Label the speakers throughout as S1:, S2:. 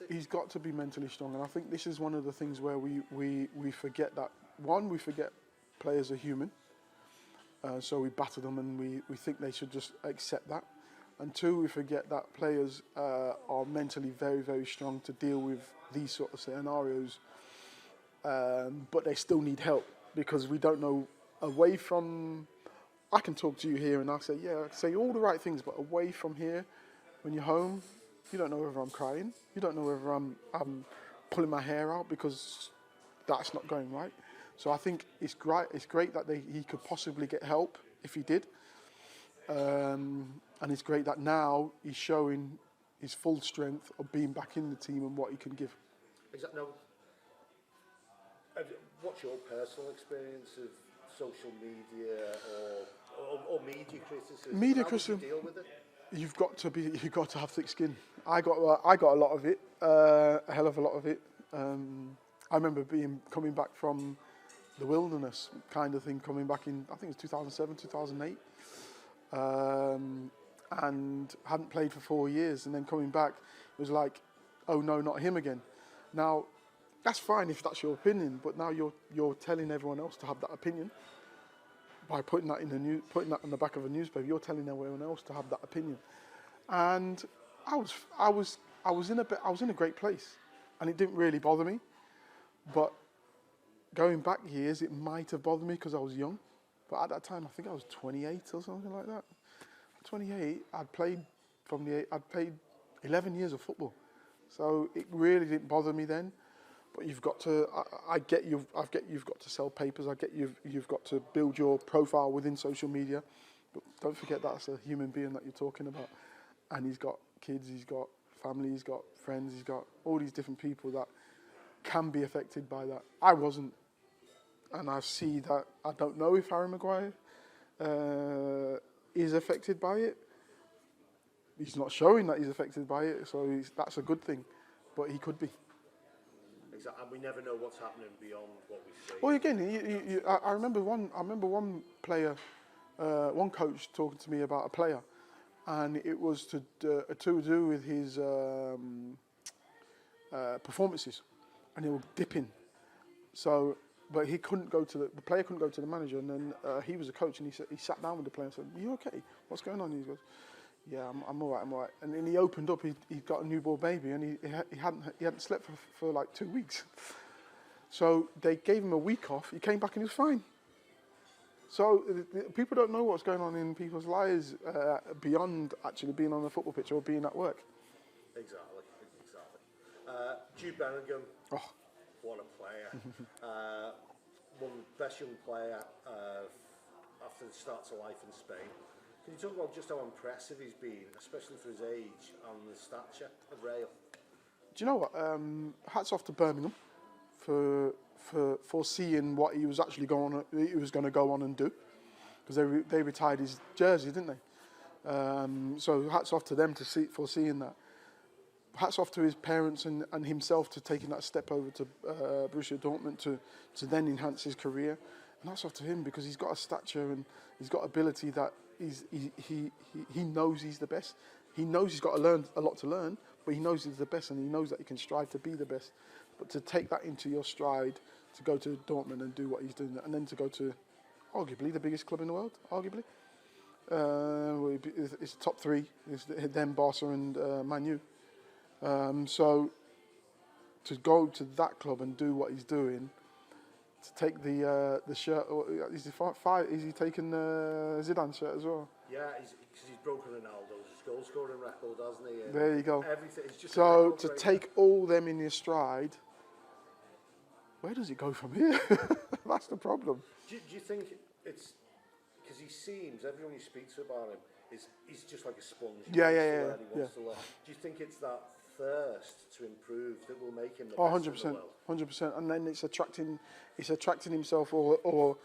S1: He's got to be mentally strong, and I think this is one of the things where we forget that. One, we forget players are human, so we batter them and we think they should just accept that. And two, we forget that players are mentally very, very strong to deal with these sort of scenarios, but they still need help because we don't know away from. I can talk to you here and I'll say, yeah, I say all the right things, but away from here, when you're home, you don't know whether I'm crying. You don't know whether I'm pulling my hair out because that's not going right. So I think it's great. It's great that he could possibly get help if he did, and it's great that now he's showing his full strength of being back in the team and what he can give.
S2: Exactly. Now, what's your personal experience of social media or media criticism?
S1: Media
S2: How
S1: criticism.
S2: do you deal with it?
S1: You've got to have thick skin. I got a lot of it, a hell of a lot of it. I remember coming back from the wilderness kind of thing, coming back in, I think it was 2007, 2008, and hadn't played for 4 years, and then coming back, it was like, oh no, not him again. Now, that's fine if that's your opinion, but now you're telling everyone else to have that opinion by putting that putting that on the back of a newspaper. You're telling everyone else to have that opinion, and I was in a great place, and it didn't really bother me, but going back years, it might have bothered me because I was young, but at that time, I think I was 28 or something like that. At 28, I'd played 11 years of football, so it really didn't bother me then. But you've got to. You've got to sell papers. I get you've got to build your profile within social media, but don't forget that's a human being that you're talking about, and he's got kids, he's got family, he's got friends, he's got all these different people that can be affected by that. I wasn't. And I see that, I don't know if Harry Maguire is affected by it. He's not showing that he's affected by it, so that's a good thing. But he could be.
S2: Exactly, and we never know what's happening beyond what we see.
S1: Well, again, I remember one player, one coach talking to me about a player, and it was to do with his performances, and they were dipping. So. But he couldn't go to the player couldn't go to the manager, and then he was a coach, and he sat down with the player and said, "Are you okay? What's going on?" And he goes, "Yeah, I'm all right, I'm all right." And then he opened up. He got a newborn baby, and he hadn't slept for like 2 weeks. So they gave him a week off. He came back and he was fine. So people don't know what's going on in people's lives beyond actually being on the football pitch or being at work.
S2: Exactly. Jude Bellingham.
S1: Oh.
S2: What a player. One best young player after the start to life in Spain. Can you talk about just how impressive he's been, especially for his age and the stature of Real?
S1: Do you know what? Hats off to Birmingham for seeing what he was actually going to go on and do, because they retired his jersey, didn't they? So hats off to them for seeing that. Hats off to his parents and himself to taking that step over to Borussia Dortmund to then enhance his career. And hats off to him because he's got a stature and he's got ability that he knows he's the best. He knows he's got a lot to learn, but he knows he's the best and he knows that he can strive to be the best. But to take that into your stride, to go to Dortmund and do what he's doing, and then to go to arguably the biggest club in the world, arguably. It's top three, it's them, Barca and Man U. So to go to that club and do what he's doing, to take the shirt, is he taking the Zidane shirt as well?
S2: Yeah, because he's broken Ronaldo's goal scoring record, hasn't he? And
S1: there you go.
S2: Everything. It's just
S1: so to take all them in your stride, where does it go from here? That's the problem.
S2: Do you think it's because he seems, everyone you speak to about him, he's just like a sponge.
S1: Yeah.
S2: He wants to learn. Do you think it's that thirst to improve that will make him the best in the world?
S1: 100%. And then it's attracting himself or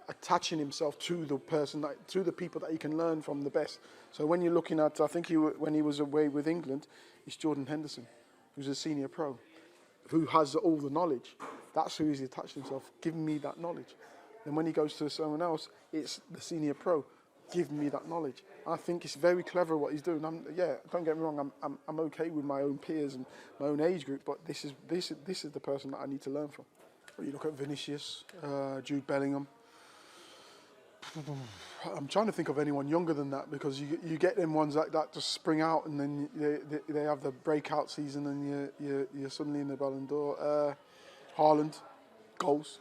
S1: attaching himself to the person, to the people that he can learn from the best. So when you're looking at, I think when he was away with England, it's Jordan Henderson, who's a senior pro, who has all the knowledge. That's who he's attached himself, giving me that knowledge. And when he goes to someone else, it's the senior pro, give me that knowledge. I think it's very clever what he's doing. Don't get me wrong, I'm okay with my own peers and my own age group, but this is the person that I need to learn from. You look at Vinicius, Jude Bellingham. I'm trying to think of anyone younger than that, because you get them ones like that just spring out and then they have the breakout season and you're suddenly in the Ballon d'Or. Haaland, goals.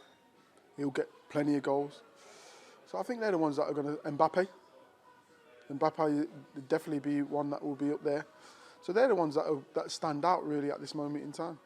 S1: He'll get plenty of goals. So I think they're the ones that are going to... Mbappe would definitely be one that will be up there. So they're the ones that stand out really at this moment in time.